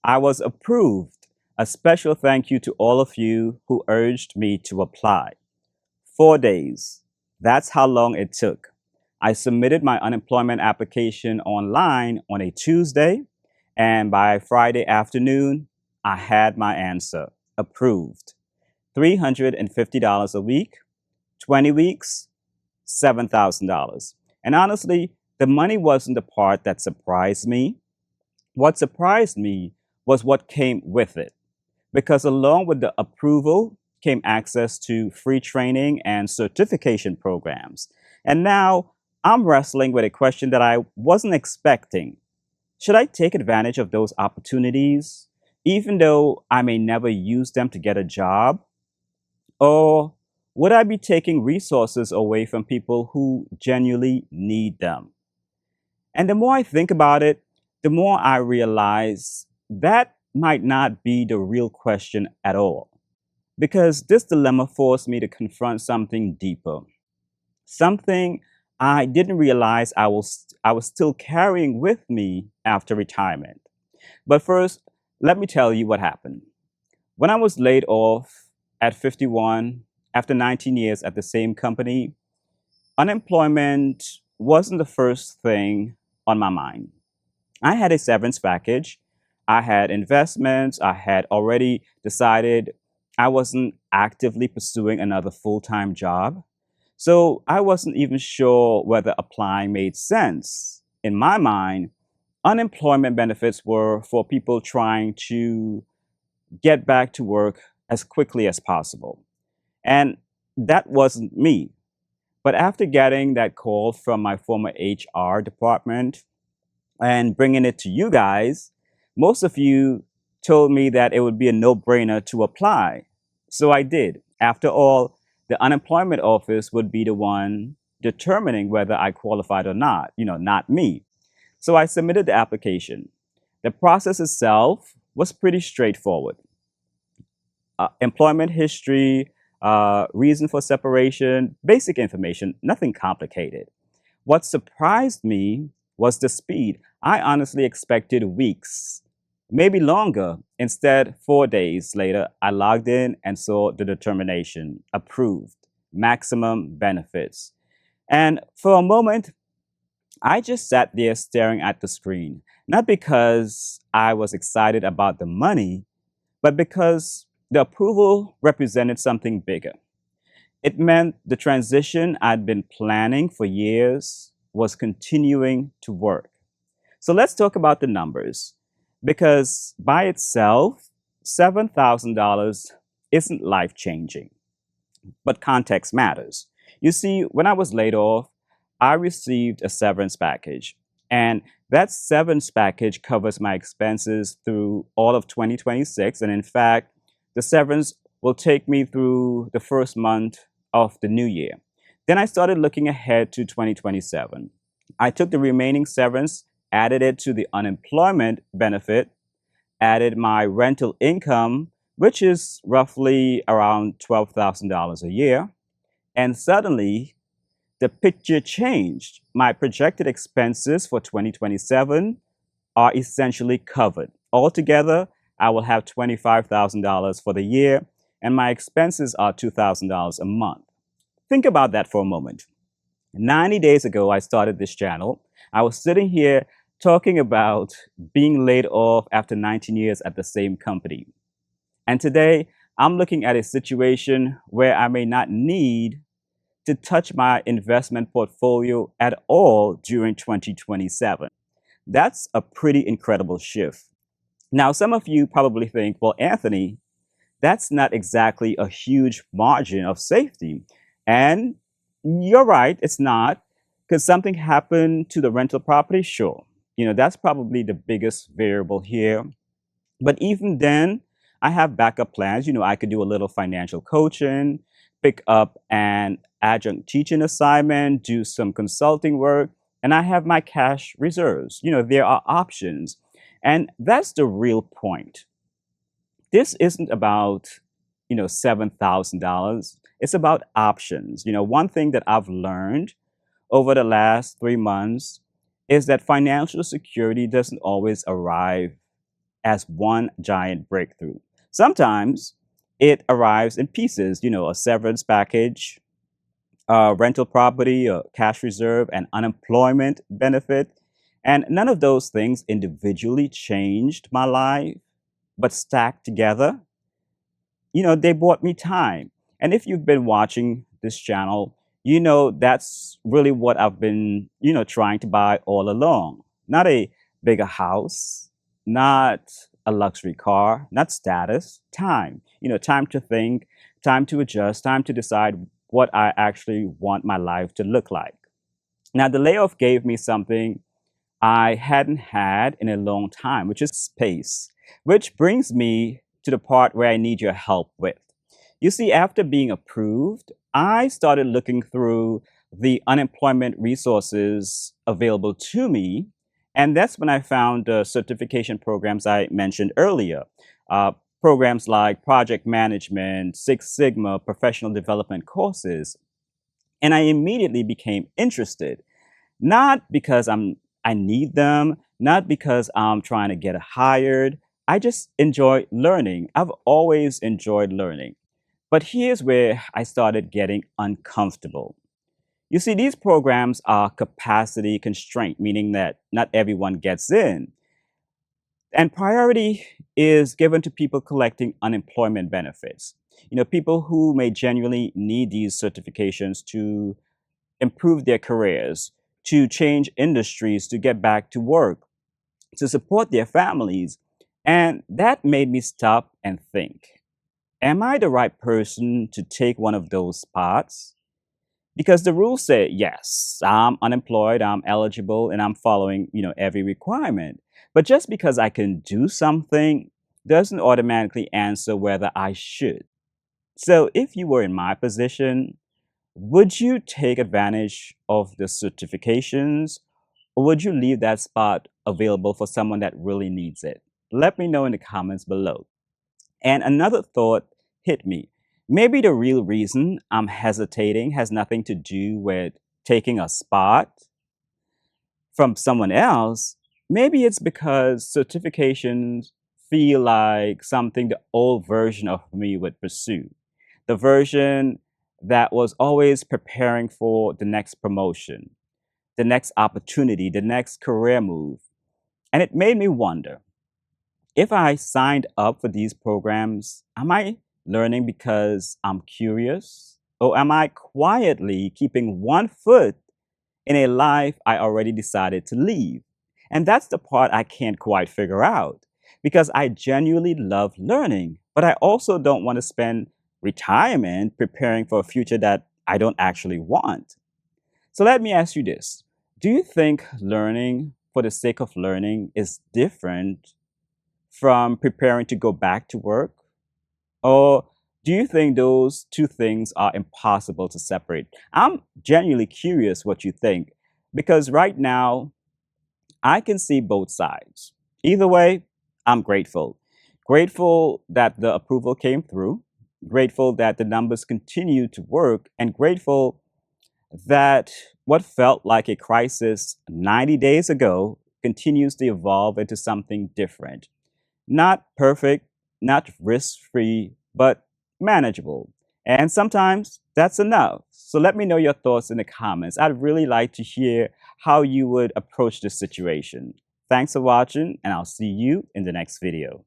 I was approved. A special thank you to all of you who urged me to apply. 4 days. That's how long it took. I submitted my unemployment application online on a Tuesday, and by Friday afternoon, I had my answer. Approved. $350 a week, 20 weeks, $7,000. And honestly, the money wasn't the part that surprised me. What surprised me was what came with it, because along with the approval came access to free training and certification programs. And now I'm wrestling with a question that I wasn't expecting. Should I take advantage of those opportunities, even though I may never use them to get a job? Or would I be taking resources away from people who genuinely need them? And the more I think about it, the more I realize that might not be the real question at all. Because this dilemma forced me to confront something deeper, something I didn't realize I was still carrying with me after retirement. But first, let me tell you what happened. When I was laid off at 51, after 19 years at the same company, unemployment wasn't the first thing on my mind. I had a severance package. I had investments. I had already decided I wasn't actively pursuing another full-time job. So I wasn't even sure whether applying made sense. In my mind, unemployment benefits were for people trying to get back to work as quickly as possible. And that wasn't me. But after getting that call from my former HR department and bringing it to you guys, most of you told me that it would be a no-brainer to apply. So I did. After all, the unemployment office would be the one determining whether I qualified or not, not me. So I submitted the application. The process itself was pretty straightforward. Employment history, reason for separation, basic information, nothing complicated. What surprised me was the speed. I honestly expected weeks, maybe longer. Instead, 4 days later, I logged in and saw the determination, approved, maximum benefits. And for a moment, I just sat there staring at the screen, not because I was excited about the money, but because the approval represented something bigger. It meant the transition I'd been planning for years was continuing to work. So let's talk about the numbers, because by itself, $7,000 isn't life-changing, but context matters. You see, when I was laid off, I received a severance package, and that severance package covers my expenses through all of 2026. And in fact, the severance will take me through the first month of the new year. Then I started looking ahead to 2027. I took the remaining severance, added it to the unemployment benefit, added my rental income, which is roughly around $12,000 a year, and suddenly the picture changed. My projected expenses for 2027 are essentially covered. Altogether, I will have $25,000 for the year, and my expenses are $2,000 a month. Think about that for a moment. 90 days ago, I started this channel. I was sitting here talking about being laid off after 19 years at the same company. And today, I'm looking at a situation where I may not need to touch my investment portfolio at all during 2027. That's a pretty incredible shift. Now, some of you probably think, well, Anthony, that's not exactly a huge margin of safety. And you're right, it's not. Could something happen to the rental property? Sure. That's probably the biggest variable here. But even then, I have backup plans. I could do a little financial coaching, pick up an adjunct teaching assignment, do some consulting work, and I have my cash reserves. There are options. And that's the real point. This isn't about, $7,000. It's about options. One thing that I've learned over the last 3 months is that financial security doesn't always arrive as one giant breakthrough. Sometimes it arrives in pieces, a severance package, rental property, a cash reserve, and unemployment benefit. And none of those things individually changed my life, but stacked together, they bought me time. And if you've been watching this channel, that's really what I've been, trying to buy all along. Not a bigger house, not a luxury car, not status, time. Time to think, time to adjust, time to decide what I actually want my life to look like. Now, the layoff gave me something I hadn't had in a long time, which is space, which brings me to the part where I need your help with. You see, after being approved, I started looking through the unemployment resources available to me. And that's when I found the certification programs I mentioned earlier. Uh, Programs like project management, Six Sigma, professional development courses. And I immediately became interested, not because I need them, not because I'm trying to get hired. I just enjoy learning. I've always enjoyed learning. But here's where I started getting uncomfortable. You see, these programs are capacity constraint, meaning that not everyone gets in. And priority is given to people collecting unemployment benefits. People who may genuinely need these certifications to improve their careers, to change industries, to get back to work, to support their families. And that made me stop and think, am I the right person to take one of those spots? Because the rules say, yes, I'm unemployed, I'm eligible, and I'm following, every requirement. But just because I can do something doesn't automatically answer whether I should. So if you were in my position, would you take advantage of the certifications, or would you leave that spot available for someone that really needs it? Let me know in the comments below. And another thought hit me. Maybe the real reason I'm hesitating has nothing to do with taking a spot from someone else. Maybe it's because certifications feel like something the old version of me would pursue. The version that was always preparing for the next promotion, the next opportunity, the next career move. And it made me wonder, if I signed up for these programs, am I learning because I'm curious? Or am I quietly keeping one foot in a life I already decided to leave? And that's the part I can't quite figure out, because I genuinely love learning, but I also don't want to spend retirement preparing for a future that I don't actually want. So let me ask you this. Do you think learning for the sake of learning is different from preparing to go back to work? Or do you think those two things are impossible to separate? I'm genuinely curious what you think, because right now I can see both sides. Either way, I'm grateful. Grateful that the approval came through, grateful that the numbers continue to work, and grateful that what felt like a crisis 90 days ago continues to evolve into something different. Not perfect, not risk-free, but manageable. And sometimes that's enough. So let me know your thoughts in the comments. I'd really like to hear how you would approach this situation. Thanks for watching, and I'll see you in the next video.